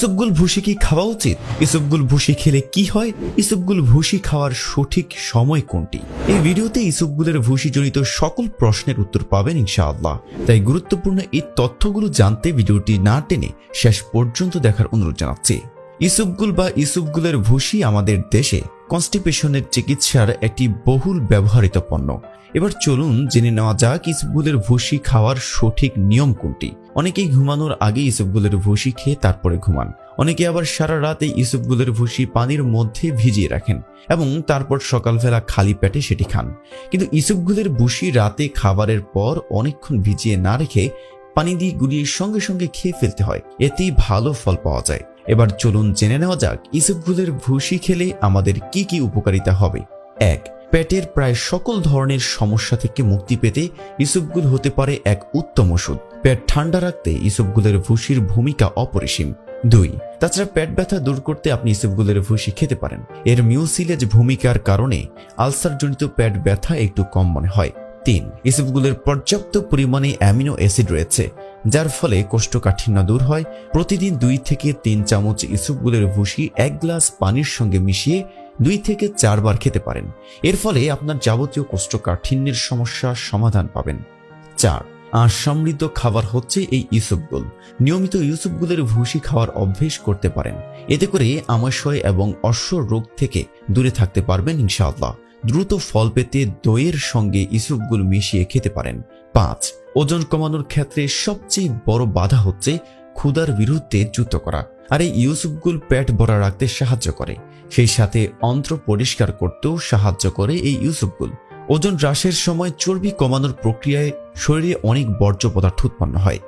ইসবগুল ভুসি কি খাওয়া উচিত? ইসবগুল ভুসি খেলে কি হয়? ইসবগুল ভুসি খাওয়ার সঠিক সময় কোনটি? এই ভিডিওতে ইসবগুলের ভুসি জনিত সকল প্রশ্নের উত্তর পাবেন ইনশাআল্লাহ। তাই গুরুত্বপূর্ণ এই তথ্যগুলো জানতে ভিডিওটি না টেনে শেষ পর্যন্ত দেখার অনুরোধ জানাচ্ছি। ইসবগুল বা ইসবগুলের ভুসি আমাদের দেশে কনস্টিপেশনের চিকিৎসার একটি বহুল ব্যবহৃত পণ্য। এবার চলুন জেনে নেওয়া যাক ইসবগুলের ভুসি খাওয়ার সঠিক নিয়ম কোনটি। অনেকেই ঘুমানোর আগে ইসবগুলের ভুসি খেয়ে তারপরে ঘুমান। অনেকে আবার সারা রাত এই ইসবগুলের ভুসি পানির মধ্যে ভিজিয়ে রাখেন এবং তারপর সকালবেলা খালি পেটে সেটি খান। কিন্তু ইসবগুলের ভুসি রাতে খাবারের পর অনেকক্ষণ ভিজিয়ে না রেখে পানি দিয়ে গুলিয়ে সঙ্গে সঙ্গে খেয়ে ফেলতে হয়, এতেই ভালো ফল পাওয়া যায়। এবার চলুন জেনে নেওয়া যাক ইসবগুলের ভুসি খেলে আমাদের কি কি উপকারিতা হবে। 1. পেটের প্রায় সকল ধরনের সমস্যা থেকে মুক্তি পেতে ইসবগুল হতে পারে এক উত্তম ওষুধ। পেট ঠান্ডা রাখতে ইসবগুলের ভুসির ভূমিকা অপরিসীম। 2. তাছাড়া পেট ব্যথা দূর করতে আপনি ইসবগুলের ভুসি খেতে পারেন। এর মিউসিলেজ ভূমিকার কারণে আলসারজনিত পেট ব্যথা একটু কম মনে হয়। 3. ইসবগুলের পর্যাপ্ত পরিমাণে অ্যামিনো অ্যাসিড রয়েছে, যার ফলে কোষ্ঠকাঠিন্য দূর হয়। প্রতিদিন 2 থেকে 3 চামচ ইসবগুলের ভুসি 1 গ্লাস পানির সঙ্গে মিশিয়ে 2 থেকে 4 বার খেতে পারেন। এর ফলে আপনার যাবতীয় কোষ্ঠকাঠিন্যের সমস্যার সমাধান পাবেন। 4. আঁশ সমৃদ্ধ খাবার হচ্ছে এই ইসবগুল। নিয়মিত ইসবগুলের ভুসি খাওয়ার অভ্যেস করতে পারেন। এতে করে আমাশয় এবং অশ্ব রোগ থেকে দূরে থাকতে পারবেন ইনশাআল্লাহ। দ্রুত ফল পেতে দইয়ের সঙ্গে ইসবগুল মিশিয়ে খেতে পারেন। 5. ওজন কমানোর ক্ষেত্রে সবচেয়ে বড় বাধা হচ্ছে ক্ষুধার বিরুদ্ধে যুদ্ধ করা। আর এই ইসবগুল পেট ভরা রাখতে সাহায্য করে, সেই সাথে অন্ত্র পরিষ্কার করতেও সাহায্য করে এই ইসবগুল। ওজন হ্রাসের সময় চর্বি কমানোর প্রক্রিয়ায় শরীরে অনেক বর্জ্য পদার্থ উৎপন্ন হয়।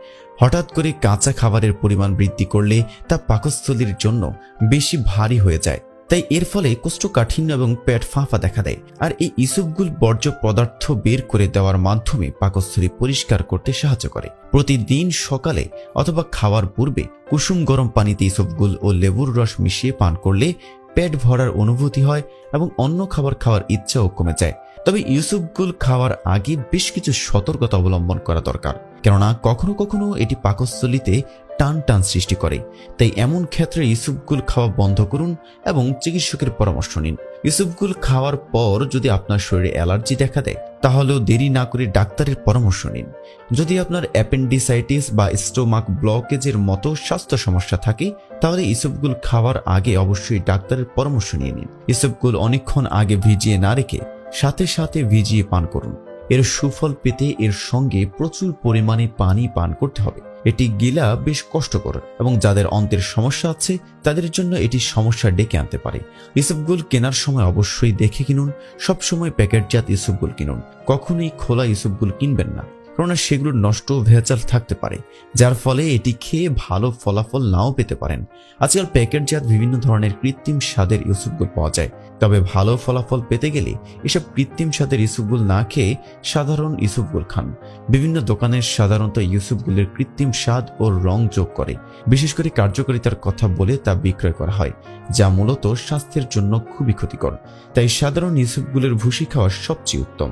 হঠাৎ করে কাঁচা খাবারের পরিমাণ বৃদ্ধি করলে তা পাকস্থলীর জন্য বেশি ভারী হয়ে যায়। তাই এর ফলে কোষ্ঠকাঠিন্য এবং পেট ফাঁপা দেখা দেয়। আর এই ইসবগুল বর্জ্য পদার্থ বের করে দেওয়ার মাধ্যমে পাকস্থলী পরিষ্কার করতে সাহায্য করে। প্রতিদিন সকালে অথবা খাওয়ার পূর্বে কুসুম গরম পানিতে ইসবগুল ও লেবুর রস মিশিয়ে পান করলে পেট ভরার অনুভূতি হয় এবং অন্য খাবার খাওয়ার ইচ্ছাও কমে যায়। তবে ইসবগুল খাওয়ার আগে বেশ কিছু সতর্কতা অবলম্বন করা দরকার, কেননা কখনো কখনো এটি পাকস্থলীতে টান টান সৃষ্টি করে। তাই এমন ক্ষেত্রে ইসবগুল খাওয়া বন্ধ করুন এবং চিকিৎসকের পরামর্শ নিন। ইসবগুল খাওয়ার পর যদি আপনার শরীরে অ্যালার্জি দেখা দেয়, তাহলেও দেরি না করে ডাক্তারের পরামর্শ নিন। যদি আপনার অ্যাপেন্ডিসাইটিস বা স্টোমাক ব্লকেজের মতো স্বাস্থ্য সমস্যা থাকে, তাহলে ইসবগুল খাওয়ার আগে অবশ্যই ডাক্তারের পরামর্শ নিয়ে নিন। ইসবগুল অনেকক্ষণ আগে ভিজিয়ে না রেখে সাথে সাথে ভিজিয়ে পান করুন। এর সুফল পেতে এর সঙ্গে প্রচুর পরিমাণে পানি পান করতে হবে। এটি গিলা বেশ কষ্টকর এবং যাদের অন্ত্রের সমস্যা আছে তাদের জন্য এটি সমস্যা ডেকে আনতে পারে। ইসবগুল কেনার সময় অবশ্যই দেখে কিনুন। সবসময় প্যাকেটজাত ইসবগুল কিনুন, কখনোই খোলা ইসবগুল কিনবেন না, কেননা সেগুলো নষ্ট ভেজাল থাকতে পারে, যার ফলে এটি খেয়ে ভালো ফলাফল নাও পেতে পারেন। আজকাল প্যাকেটজাত বিভিন্ন ধরনের কৃত্রিম স্বাদের ইসবগুল পাওয়া যায়, তবে ভালো ফলাফল পেতে গেলে এসব কৃত্রিম স্বাদের ইসবগুল না খেয়ে সাধারণ ইসবগুল খান। বিভিন্ন দোকানের সাধারণত ইসবগুলের কৃত্রিম স্বাদ ও রং যোগ করে, বিশেষ করে কার্যকারিতার কথা বলে তা বিক্রয় করা হয়, যা মূলত স্বাস্থ্যের জন্য খুবই ক্ষতিকর। তাই সাধারণ ইসবগুলের ভুসি খাওয়া সবচেয়ে উত্তম।